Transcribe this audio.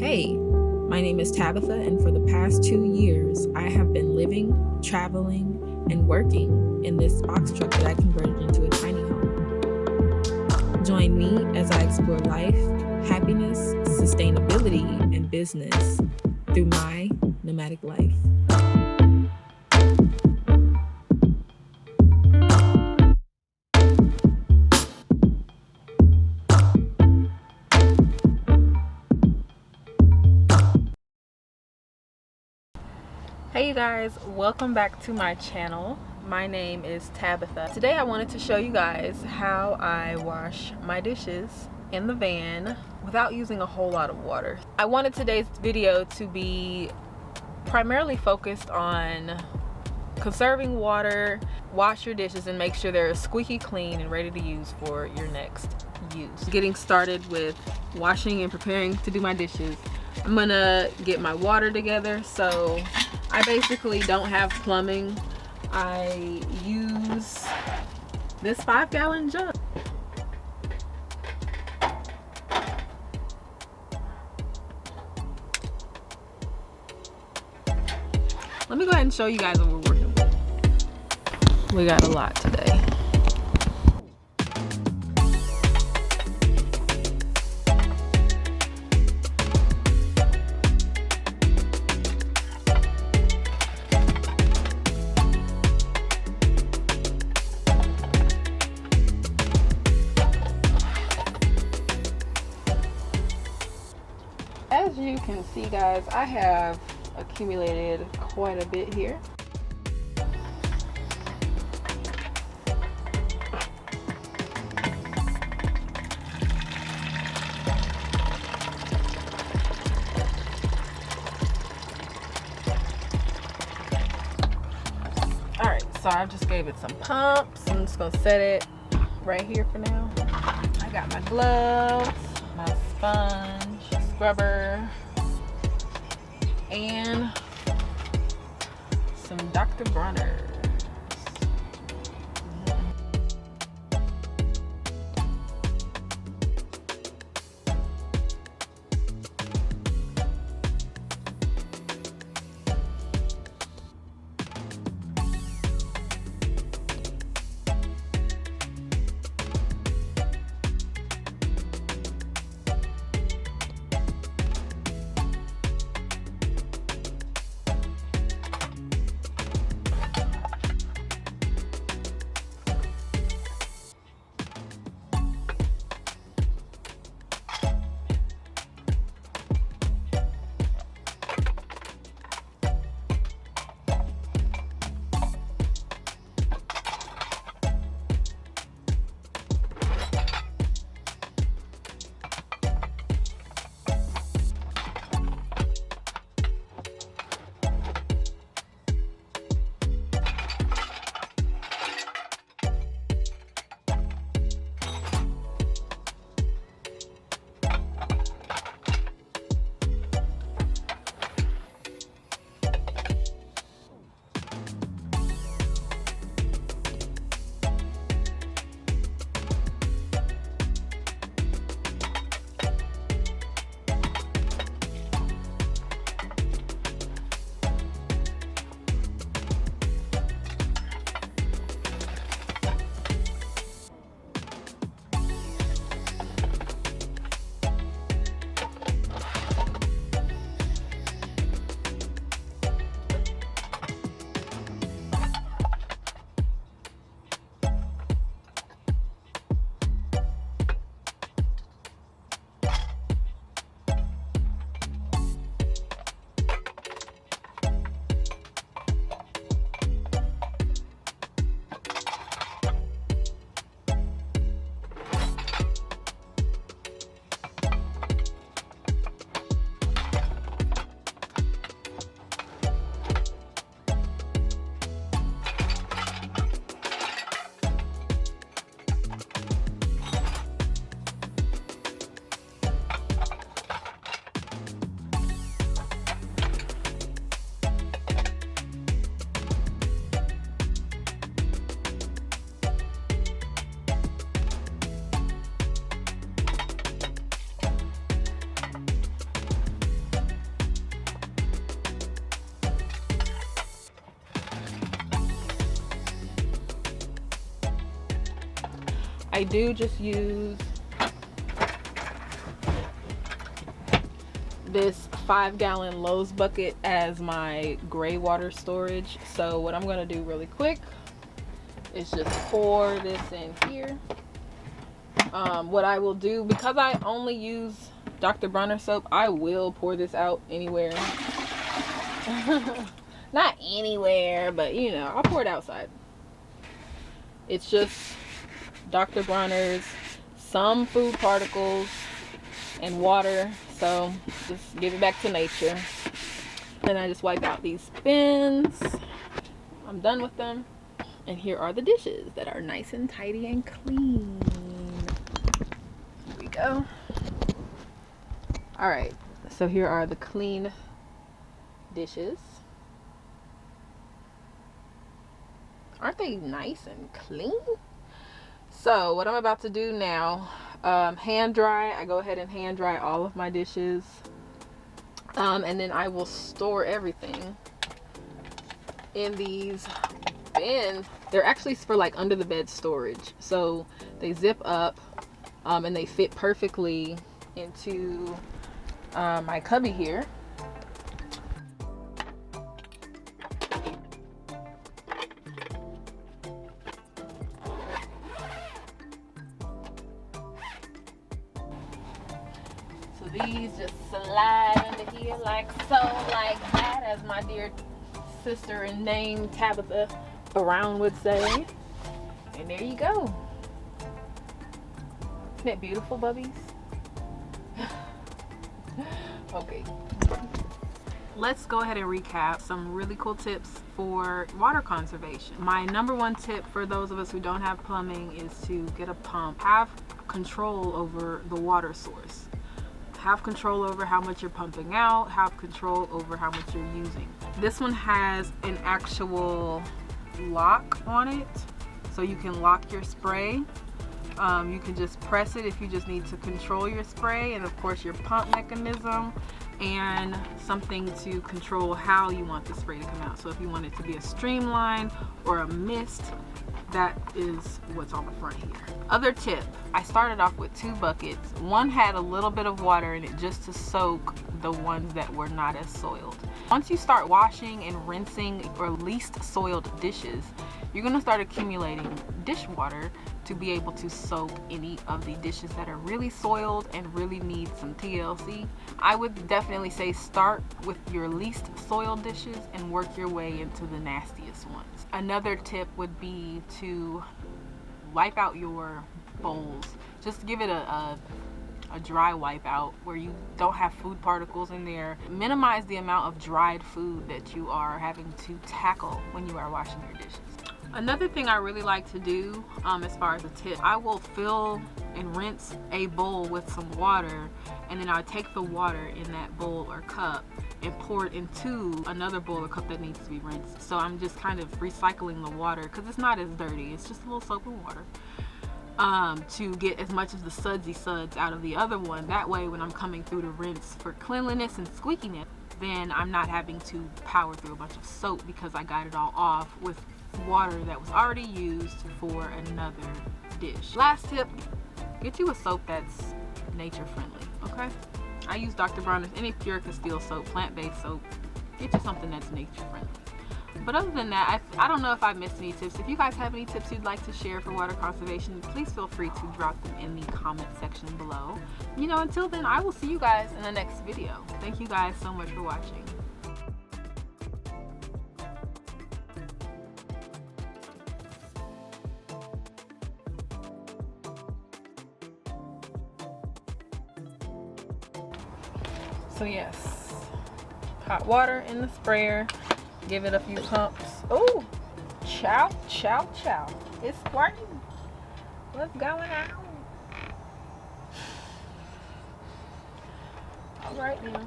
Hey, my name is Tabitha, and for the past 2 years, I have been living, traveling, and working in this box truck that I converted into a tiny home. Join me as I explore life, happiness, sustainability, and business through my nomadic life. Hey you guys, welcome back to my channel. My name is Tabitha. Today I wanted to show you guys how I wash my dishes in the van without using a whole lot of water. I wanted today's video to be primarily focused on conserving water, wash your dishes, and make sure they're squeaky clean and ready to use for your next use. Getting started with washing and preparing to do my dishes. I'm gonna get my water together. So I basically don't have plumbing. I use this 5-gallon jug. Let me go ahead and show you guys what we're working with. We got a lot today. As you can see, guys, I have accumulated quite a bit here. Alright, so I just gave it some pumps. I'm just gonna set it right here for now. I got my gloves, my sponge, scrubber, and some Dr. Bronner. I do just use this 5-gallon Lowe's bucket as my gray water storage. So what I'm gonna do really quick is just pour this in here. What I will do, because I only use Dr. Bronner soap, I will pour this out anywhere. Not anywhere, but you know, I'll pour it outside. It's just Dr. Bronner's, some food particles, and water. So just give it back to nature. Then I just wipe out these bins. I'm done with them. And here are the dishes that are nice and tidy and clean. Here we go. All right, so here are the clean dishes. Aren't they nice and clean? So what I'm about to do now, hand dry. I go ahead and hand dry all of my dishes. And then I will store everything in these bins. They're actually for like under the bed storage. So they zip up and they fit perfectly into my cubby here. So these just slide under here like so, like that, as my dear sister and name Tabitha Brown would say. And there you go. Isn't it beautiful, bubbies? Okay. Let's go ahead and recap some really cool tips for water conservation. My number one tip for those of us who don't have plumbing is to get a pump. Have control over the water source. Have control over how much you're pumping out. Have control over how much you're using. This one has an actual lock on it, so you can lock your spray. You can just press it if you just need to control your spray, and of course your pump mechanism, and something to control how you want the spray to come out. So if you want it to be a streamline or a mist, that is what's on the front here. Other tip, I started off with 2 buckets. One had a little bit of water in it just to soak the ones that were not as soiled. Once you start washing and rinsing or least soiled dishes, you're gonna start accumulating dishwater to be able to soak any of the dishes that are really soiled and really need some TLC. I would definitely say start with your least soiled dishes and work your way into the nastiest ones. Another tip would be to wipe out your bowls. Just give it a dry wipe out where you don't have food particles in there. Minimize the amount of dried food that you are having to tackle when you are washing your dishes. Another thing I really like to do as far as a tip, I will fill and rinse a bowl with some water, and then I'll take the water in that bowl or cup and pour it into another bowl or cup that needs to be rinsed. So I'm just kind of recycling the water because it's not as dirty. It's just a little soap and water. To get as much of the sudsy suds out of the other one. That way when I'm coming through to rinse for cleanliness and squeakiness, then I'm not having to power through a bunch of soap because I got it all off with water that was already used for another dish. Last tip, get you a soap that's nature friendly, okay? I use Dr. Bronner's any pure Castile soap, plant-based soap. Get you something that's nature friendly. But other than that, I don't know if I missed any tips. If you guys have any tips you'd like to share for water conservation, please feel free to drop them in the comment section below. You know, until then, I will see you guys in the next video. Thank you guys so much for watching. So yes, hot water in the sprayer. Give it a few pumps. Oh, chow, chow, chow. It's squirting. What's going on? All right now.